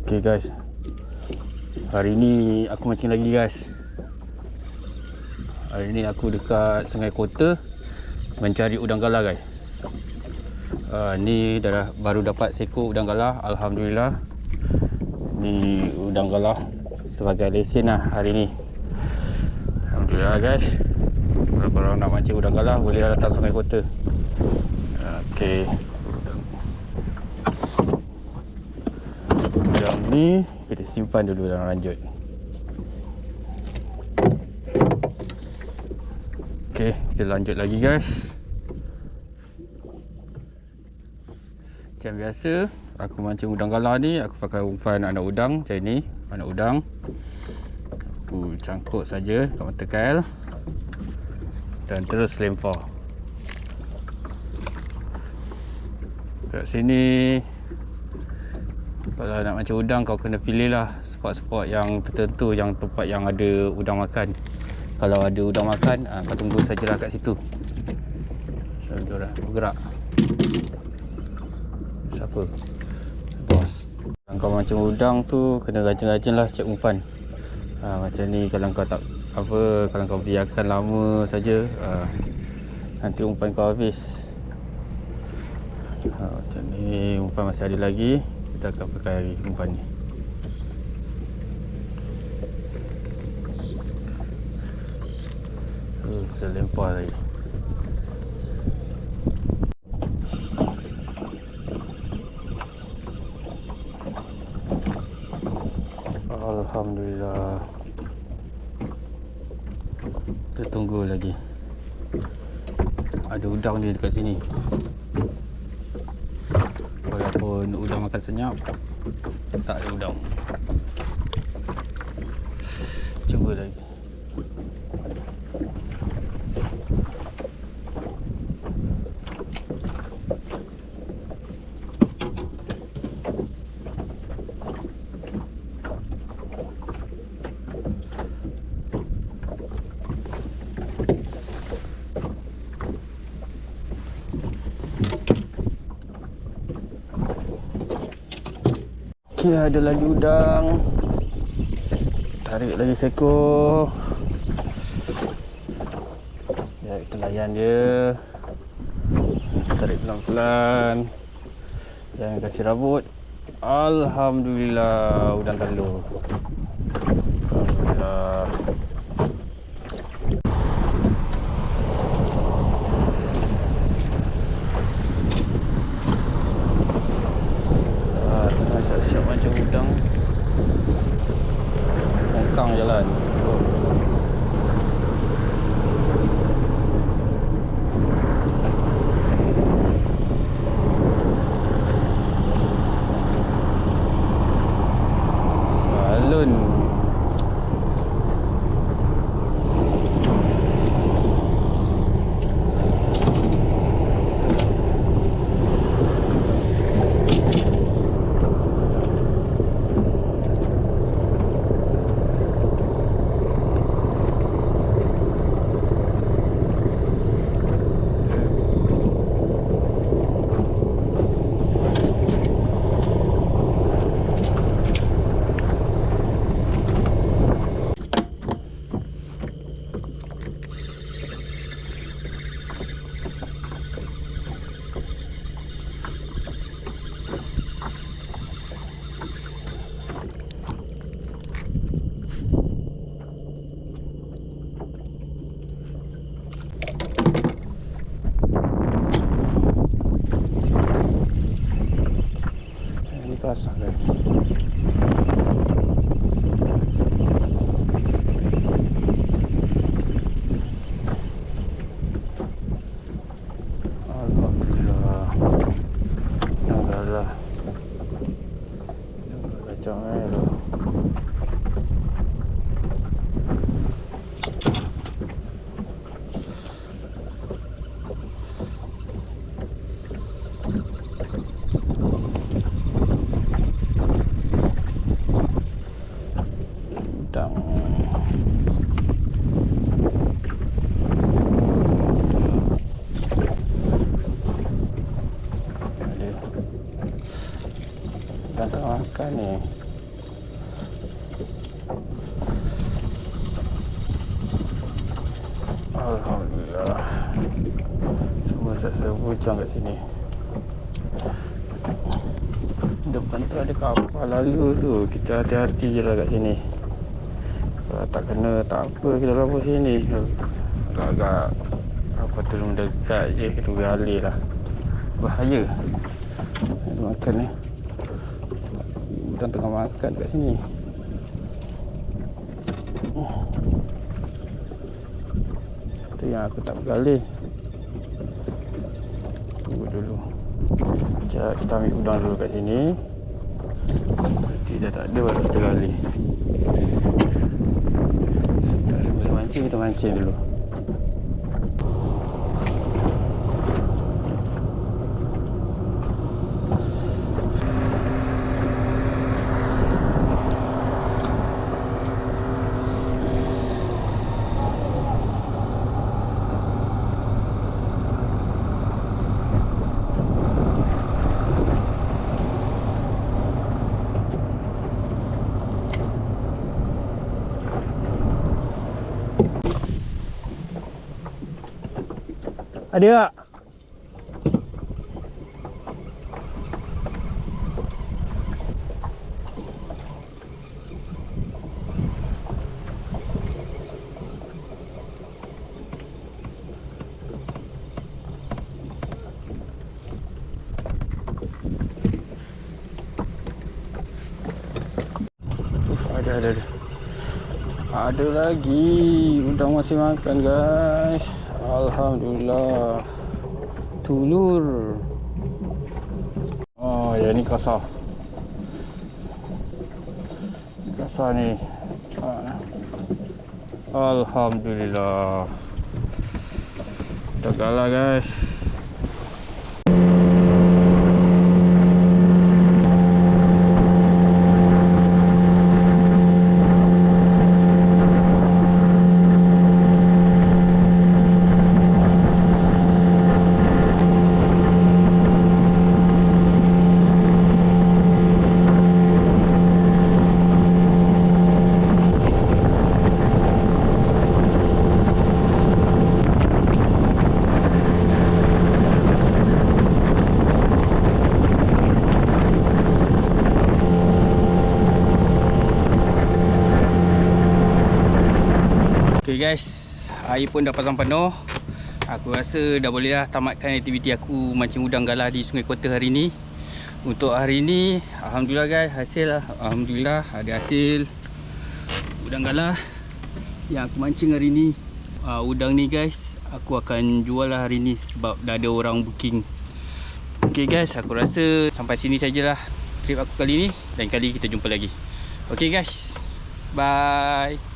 Okay guys, hari ni aku mancing lagi guys. Hari ni aku dekat Sungai Kota mencari udang galah guys. Ni baru dapat seekor udang galah, alhamdulillah. Ni udang galah sebagai lesen lah hari ni. Alhamdulillah guys. Kalau korang nak mancing udang galah, boleh datang Sungai Kota. Okay. Udang ni kita simpan dulu dalam ranjut. Okay, kita lanjut lagi guys. Macam biasa, aku mancing udang galah ni, aku pakai umpan anak udang macam ni, anak udang. Aku cangkuk saja kat mata kail dan terus lempar. Kat sini kalau nak mancing udang, kau kena pilih lah spot-spot yang tertentu, yang tempat yang ada udang makan. Kalau ada udang makan, kau tunggu sajalah kat situ. So, dah bergerak. Siapa? Bos. Kalau kau mancing udang tu, kena rajin-rajin lah cek umpan. Macam ni, kalau kau tak kalau kau biarkan lama saja, nanti umpan kau habis. Macam ni, umpan masih ada lagi. Kita akan pakai umpan ni. Kita lempar lagi. Alhamdulillah. Kita tunggu lagi. Ada udang ni dekat sini. Walaupun udang makan senyap, tak ada udang. Cuba lagi. Okay, ada lagi udang. Tarik lagi seekor. Ya, kita layan dia. Tarik pelan-pelan. Jangan kasih rabut. Alhamdulillah, udang telur. Alhamdulillah. Siap macam udang. Kongkang jalan. Balon. Pasang guys. Alhamdulillah. Alhamdulillah. Kacau tu. Dah tak makan ni. Alhamdulillah. Semua saya bujang kat sini. Depan tu ada kapal lalu tu. Kita hati-hati je lah kat sini. Kalau tak kena tak apa, kita lapor sini. Agak-agak apa tu mendekat je, kita beralih lah. Bahaya. Ada makan ni. Udang tengah makan kat sini. Tu yang aku tak beralih. Tunggu dulu. Sekejap, kita ambil udang dulu kat sini. Nanti dah tak ada baru kita gali. Tak ada boleh mancing, kita mancing dulu. Ada tak? Ada. Ada lagi. Udang masih makan, guys. Alhamdulillah. Tulur. Oh, ya ni kasar. Kasar ni. Alhamdulillah. Dah kalah, guys. Okay guys, air pun dah pasang penuh. Aku rasa dah boleh dah tamatkan aktiviti aku mancing udang galah di Sungai Kota hari ni. Untuk hari ni, Alhamdulillah guys, hasil lah. Alhamdulillah ada hasil udang galah yang aku mancing hari ni. Udang ni guys, aku akan jual lah hari ni sebab dah ada orang booking. Okay guys, aku rasa sampai sini sajalah trip aku kali ni. Lain kali kita jumpa lagi. Okay guys, bye.